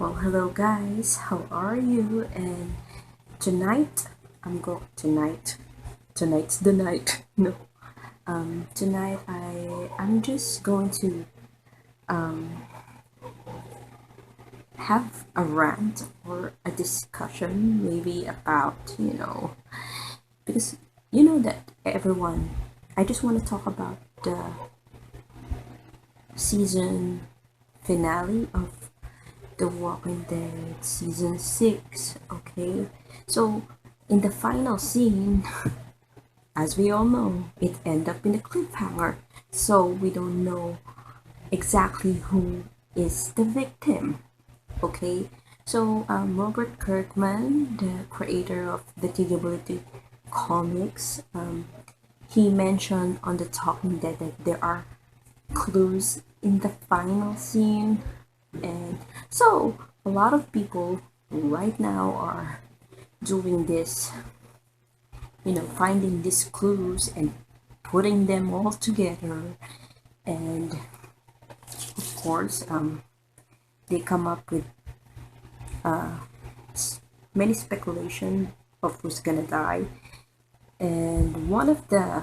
Well, hello guys, how are you? And tonight, tonight's the night. No, tonight I'm just going to have a rant or a discussion, maybe about because you know that everyone. I just want to talk about the season finale of The Walking Dead season 6. Okay, so in the final scene, as we all know, it ended up in a cliffhanger, so we don't know exactly who is the victim. Okay, so Robert Kirkman, the creator of the Digability comics, he mentioned on the Talking Dead that there are clues in the final scene, and so a lot of people right now are doing this, finding these clues and putting them all together. And of course, they come up with many speculation of who's gonna die. And one of the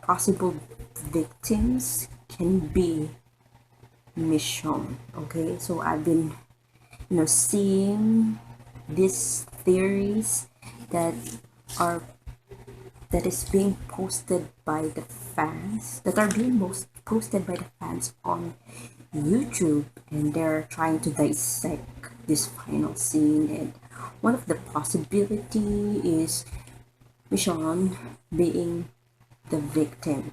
possible victims can be Michonne. Okay, so I've been seeing these theories that are that is being posted by the fans, that are being most posted by the fans on YouTube, and they're trying to dissect this final scene. And one of the possibility is Michonne being the victim.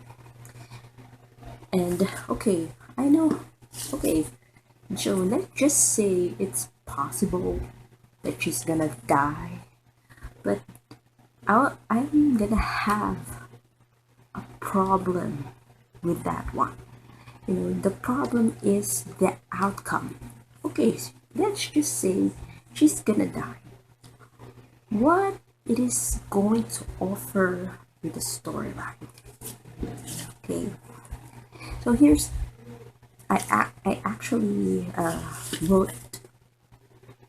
And okay, I know. Okay, so let's just say it's possible that she's gonna die, but I'm gonna have a problem with that one. The problem is the outcome. Okay, let's just say she's gonna die. What it is going to offer with the storyline? Okay, so here's I actually wrote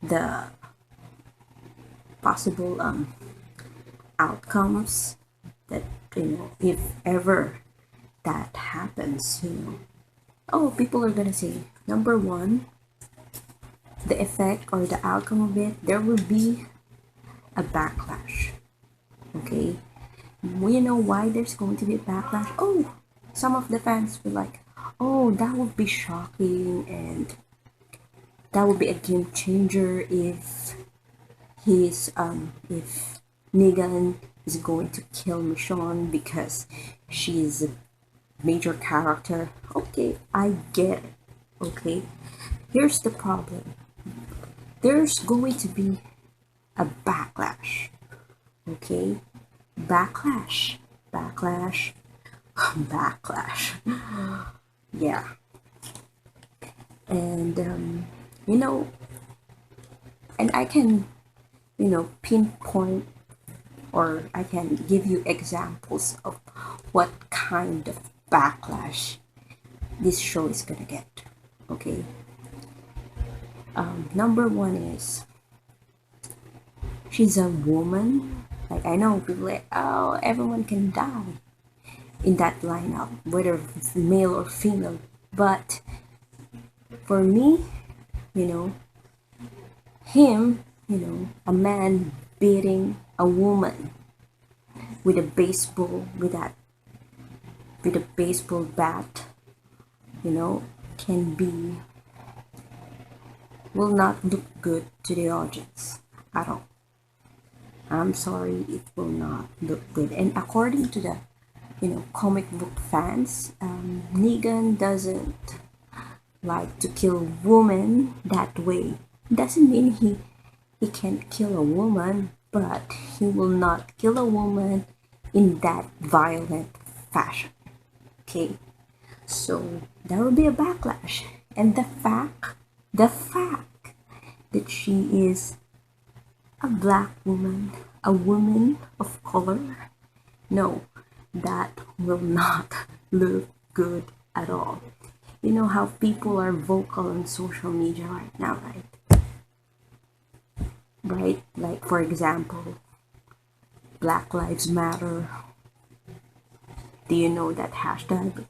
the possible outcomes that if ever that happens. Oh, people are gonna say, number one, the effect or the outcome of it, there will be a backlash. Okay, you know why there's going to be a backlash? Oh, some of the fans were like, oh, that would be shocking, and that would be a game changer if Negan is going to kill Michonne because she's a major character. Okay, I get it. Okay, here's the problem. There's going to be a backlash. Okay, backlash, backlash. Yeah, and you know, and I can pinpoint, or I can give you examples of what kind of backlash this show is gonna get. Okay, number one is she's a woman. Like, I know people like, oh, everyone can die in that lineup, whether it's male or female. But for me, you know, a man beating a woman with a baseball, with a baseball bat, can be will not look good to the audience at all. I'm sorry, it will not look good. And according to the comic book fans, Negan doesn't like to kill women that way. Doesn't mean he can't kill a woman, but he will not kill a woman in that violent fashion. Okay, so there will be a backlash, and the fact that she is a black woman, a woman of color, no, that will not look good at all. You know how people are vocal on social media right now, right? Right? Like, for example, Black Lives Matter. Do you know that hashtag?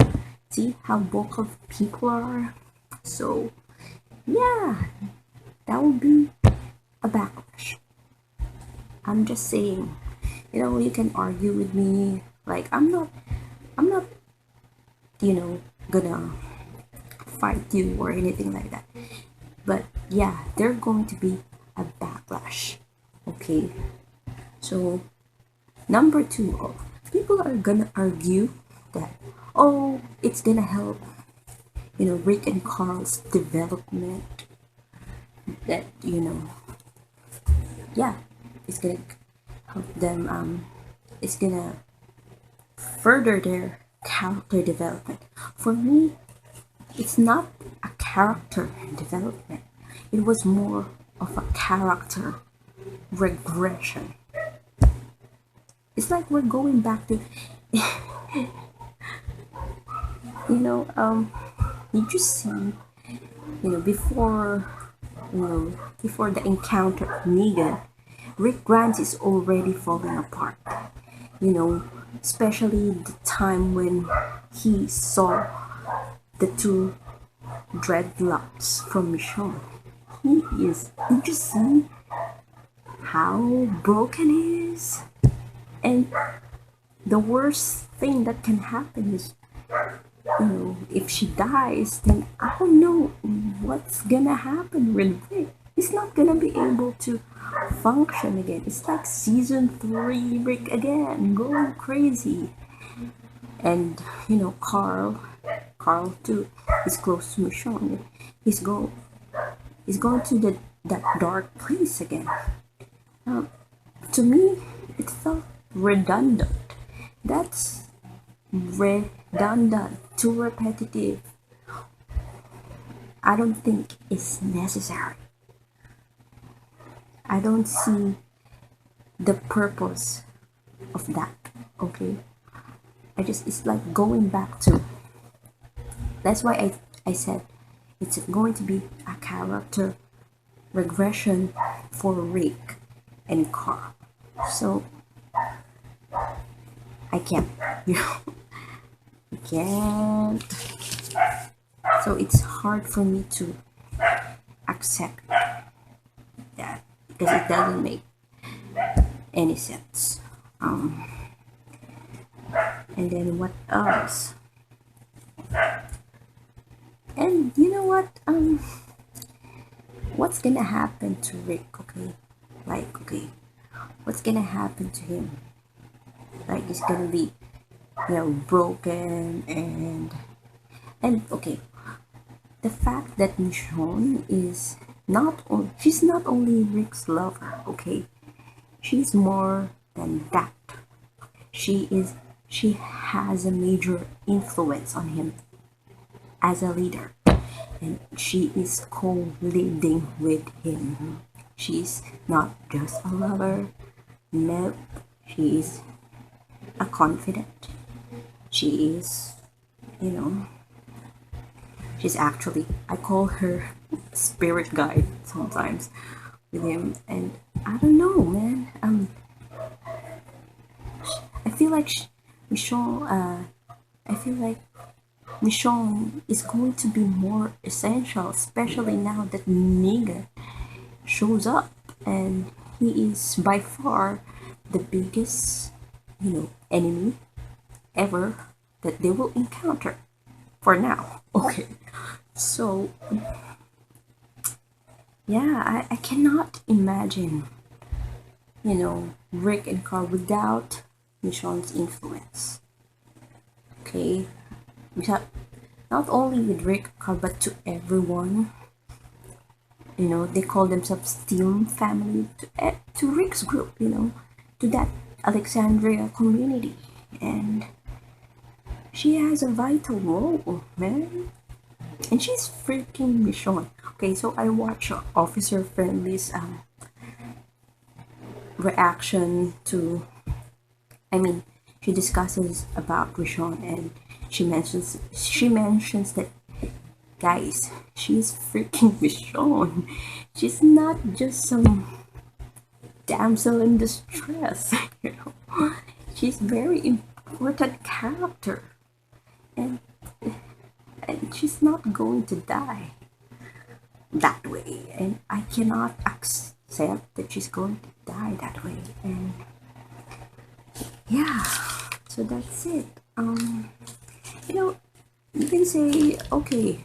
See how vocal people are? So, yeah, that would be a backlash. I'm just saying, you can argue with me. Like, I'm not, you know, gonna fight you or anything like that. But yeah, there's going to be a backlash. Okay, so number two, people are gonna argue that, oh, it's gonna help, Rick and Carl's development. That, yeah, it's gonna help them. It's gonna further their character development. For me, it's not a character development. It was more of a character regression. It's like we're going back to, you know, um, did you see, before, before the encounter of Negan, Rick Grimes is already falling apart. You know, especially the time when he saw the two dreadlocks from Michonne. He is. Did you see how broken he is? And the worst thing that can happen is, if she dies, then I don't know what's gonna happen with Rick. He's not gonna be able to function again. It's like season 3 Rick again, going crazy. And Carl too is close to Michonne. He's going to that dark place again. To me, it felt redundant. That's redundant, too repetitive. I don't think it's necessary. I don't see the purpose of that. Okay, it's like going back to. That's why I said it's going to be a character regression for Rick and Carl. So I can't, I can't. So it's hard for me to accept that because it doesn't make any sense. And then what else? And you know what? What's gonna happen to Rick? Okay, what's gonna happen to him? Like, he's gonna be, broken and okay. The fact that Michonne is she's not only Rick's lover. Okay, she's more than that. She has a major influence on him as a leader, and she is co-leading with him. She's not just a lover. No, she is a confident. She is, she's actually, I call her spirit guide sometimes with him, and I don't know, man. I feel like Michonne. I feel like Michonne is going to be more essential, especially now that Negan shows up, and he is by far the biggest, enemy ever that they will encounter for now. Okay, so yeah, I cannot imagine, Rick and Carl without Michonne's influence. Okay, not only with Rick and Carl but to everyone. They call themselves Team Family to Rick's group. To that Alexandria community, and she has a vital role, man. And she's freaking Michonne. Okay, so I watch Officer Friendly's reaction to. I mean, she discusses about Michonne, and she mentions that Guys, she's freaking Michonne. She's not just some damsel in distress, you know. She's very important character, and and she's not going to die that way. And I cannot accept that she's going to die that way. And yeah, so that's it. You know, you can say, okay,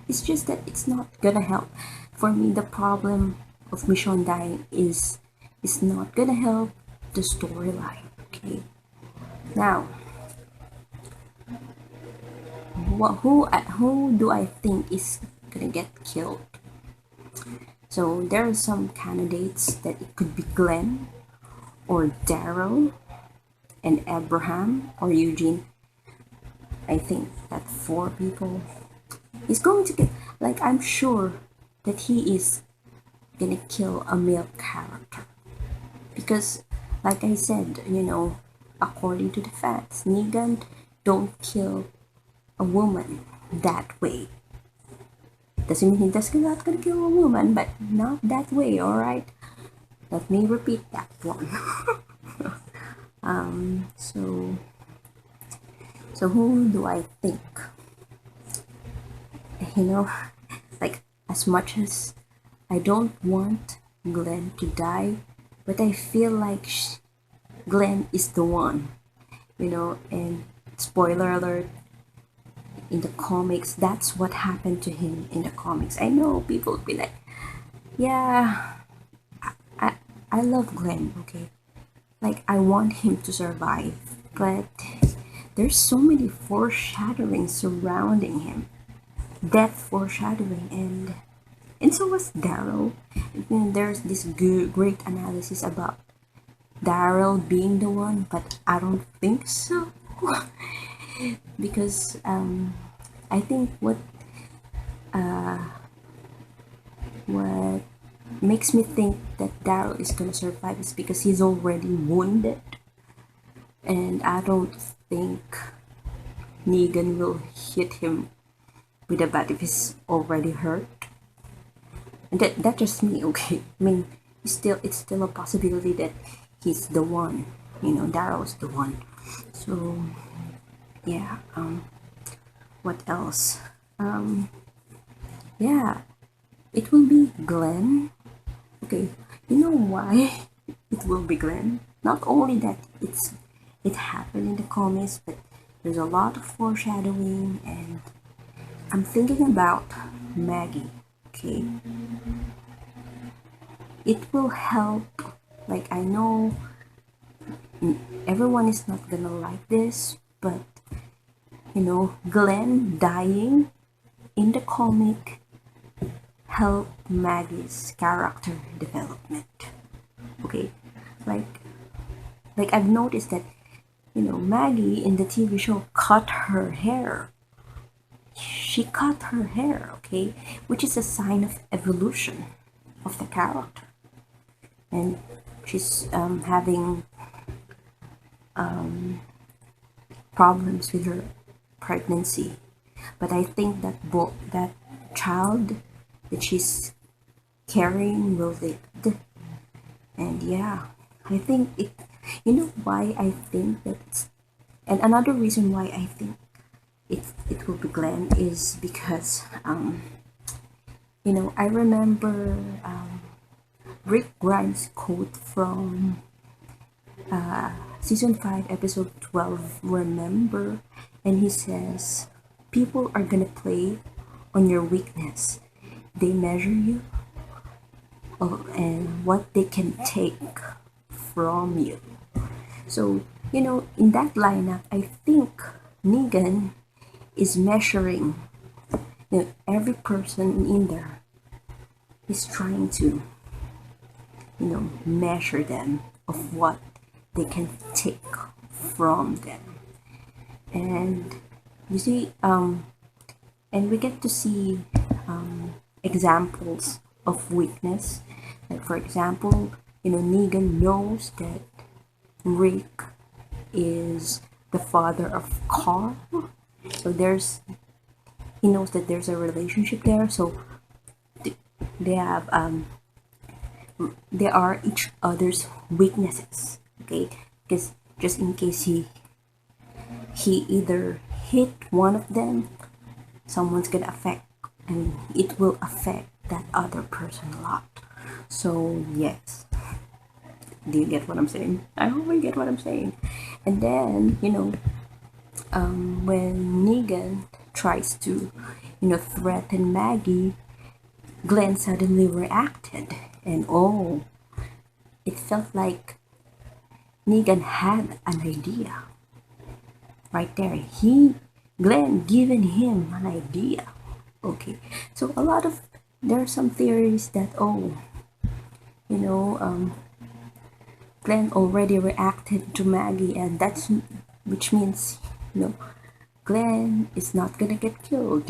it's just that it's not gonna help. For me, the problem of Michonne dying is not gonna help the storyline. Okay. Now, who do I think is gonna get killed? So there are some candidates that it could be Glenn or Daryl and Abraham or Eugene. I think that four people is going to get, like, I'm sure that he is gonna kill a male character because, like I said, you know, according to the facts, Negan don't kill a woman that way. Doesn't mean he does not gonna kill a woman, but not that way. All right, let me repeat that one. So who do I think? You know, like, as much as I don't want Glenn to die, but I feel like Glenn is the one, you know. And spoiler alert, in the comics, that's what happened to him in the comics. I know people will be like, yeah, I, I love Glenn, okay? Like, I want him to survive, but there's so many foreshadowing surrounding him. Death foreshadowing, and so was Daryl. And there's this great analysis about Daryl being the one, but I don't think so. Because I think what makes me think that Daryl is gonna survive is because he's already wounded, and I don't think Negan will hit him with a bat if he's already hurt. And that's just me, okay? I mean, it's still a possibility that he's the one, you know, Daryl's the one. So yeah, what else? Yeah, it will be Glenn. Okay, you know why it will be Glenn? Not only that it happened in the comics, but there's a lot of foreshadowing, and I'm thinking about Maggie. Okay, it will help. Like, I know everyone is not gonna like this, but you know, Glenn dying in the comic help Maggie's character development. Okay, like I've noticed that, you know, Maggie in the TV show cut her hair. She cut her hair, okay, which is a sign of evolution of the character, and she's having problems with her pregnancy. But I think that that child that she's carrying will live. And yeah, I think it. You know why I think that it's, and another reason why I think it will be Glenn is because you know, I remember Rick Grimes' quote from season 5 episode 12, remember, and he says, people are gonna play on your weakness. They measure you and what they can take from you. So, you know, in that lineup, I think Negan is measuring, you know, every person in there is trying to, you know, measure them of what they can take from them. And you see, and we get to see examples of weakness. Like, for example, you know, Negan knows that Rick is the father of Carl. So he knows that there's a relationship there, so they have they are each other's weaknesses. Okay, because just in case he either hit one of them, someone's gonna affect, and it will affect that other person a lot. So yes, do you get what I'm saying? I hope you get what I'm saying. And then, when Negan tries to, threaten Maggie, Glenn suddenly reacted, and oh, it felt like Negan had an idea right there. Glenn given him an idea. Okay, so there are some theories that, you know, um, Glenn already reacted to Maggie, and which means, you know, Glenn is not gonna get killed,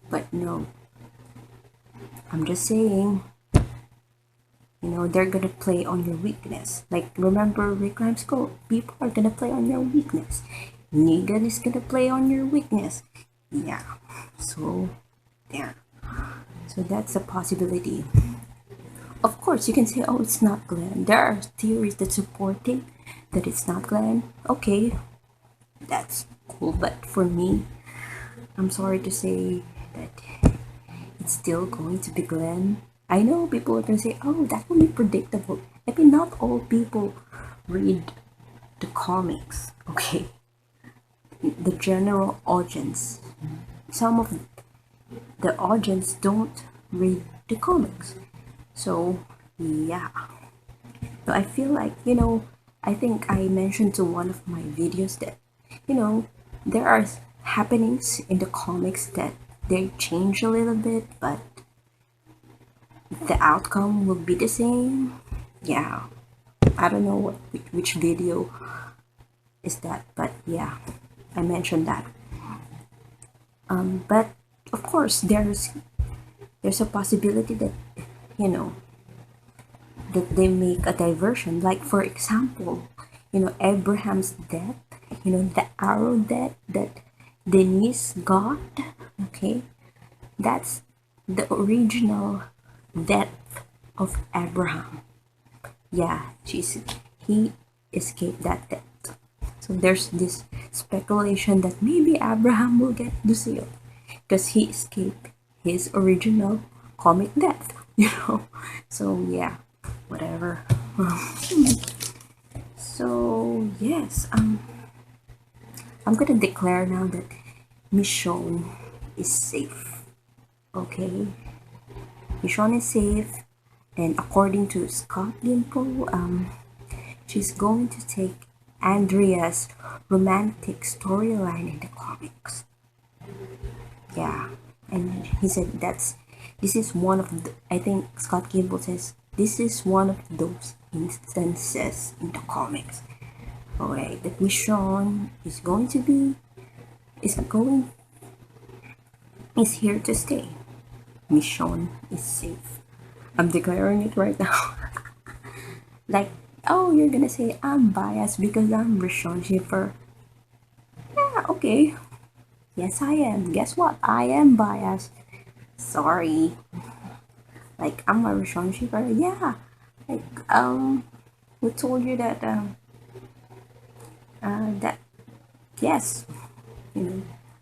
But no, I'm just saying, they're gonna play on your weakness. Like, remember Rick Grimes' quote, people are gonna play on your weakness. Negan is gonna play on your weakness. Yeah, so there. So that's a possibility. Of course, you can say, oh, it's not Glenn. There are theories that supporting that it's not Glenn. Okay, that's cool. But for me, I'm sorry to say that it's still going to be Glenn. I know people are going to say, oh, that will be predictable. I mean, not all people read the comics, okay? The general audience. Some of the audience don't read the comics. So, yeah. So I feel like, I think I mentioned to one of my videos that, there are happenings in the comics that they change a little bit, but the outcome will be the same. Yeah. I don't know which video is that, but yeah, I mentioned that. But of course, there's a possibility that, that they make a diversion. Like, for example, Abraham's death, the arrow that Denise got, okay, that's the original death of Abraham. Yeah, he escaped that death. So there's this speculation that maybe Abraham will get the seal because he escaped his original comic death, So yeah, whatever. So yes, I'm gonna declare now that Michonne is safe. Okay, Michonne is safe, and according to Scott Gimple, she's going to take Andrea's romantic storyline in the comics. Yeah, and he said this is one of the, I think Scott Gimple says this is one of those instances in the comics. Alright, that Michonne is here to stay. Michonne is safe. I'm declaring it right now. Like, oh, you're gonna say I'm biased because I'm Michonne shipper. Yeah, okay. Yes, I am. Guess what? I am biased. Sorry. Like, I'm a Michonne shipper. Yeah. Like, who told you that? That yes,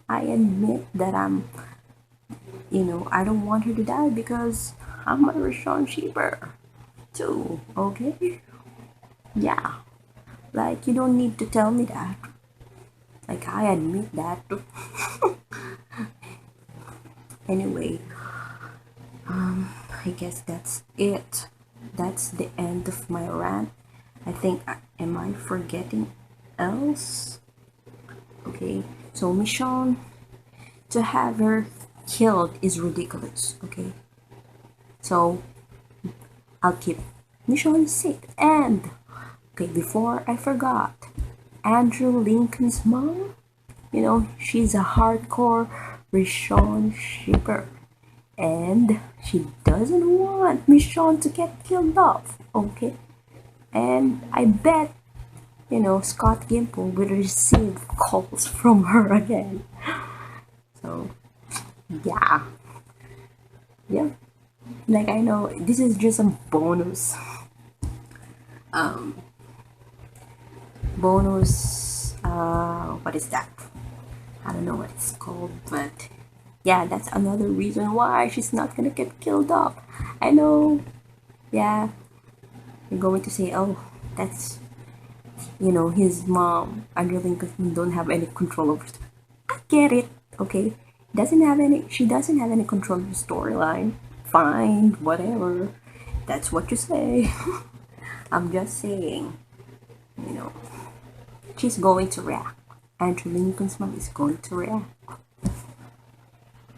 I admit that I don't want her to die because I'm a Michonne shipper too. Okay. Yeah. Like, you don't need to tell me that. Like, I admit that. Anyway, I guess that's it. That's the end of my rant. I think, am I forgetting else? Okay, so Michonne, to have her killed is ridiculous. Okay, so I'll keep Michonne safe. And okay, before I forgot, Andrew Lincoln's mom, she's a hardcore Michonne shipper, and she doesn't want Michonne to get killed off. Okay, and I bet Scott Gimple will receive calls from her again. So Yeah, yeah. Like I know this is just a bonus, um, what is that? I don't know what it's called, but yeah, that's another reason why she's not gonna get killed off. I know, yeah, you're going to say, oh, that's, his mom, Andrew don't have any control over it. I get it, okay? She doesn't have any control of the storyline. Fine, whatever. That's what you say. I'm just saying, you know, she's going to react. Andrew Lincoln's mom is going to react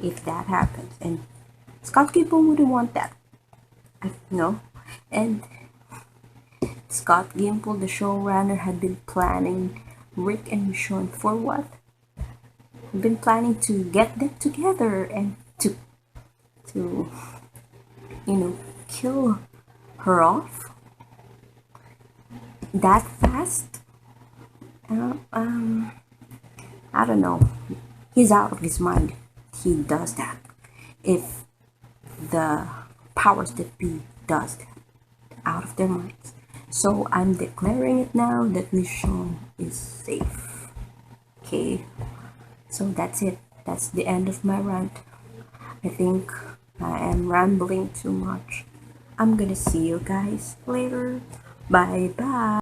if that happens. And Scott Gable wouldn't want that, you know? And Scott Gimple, the showrunner, had been planning Rick and Michonne for what? Had been planning to get them together and to kill her off that fast. Uh, um, I don't know. He's out of his mind. He does that. If the powers that be does that, out of their minds. So I'm declaring it now that Michonne is safe. Okay, so that's it. That's the end of my rant. I think I am rambling too much. I'm gonna see you guys later. Bye bye.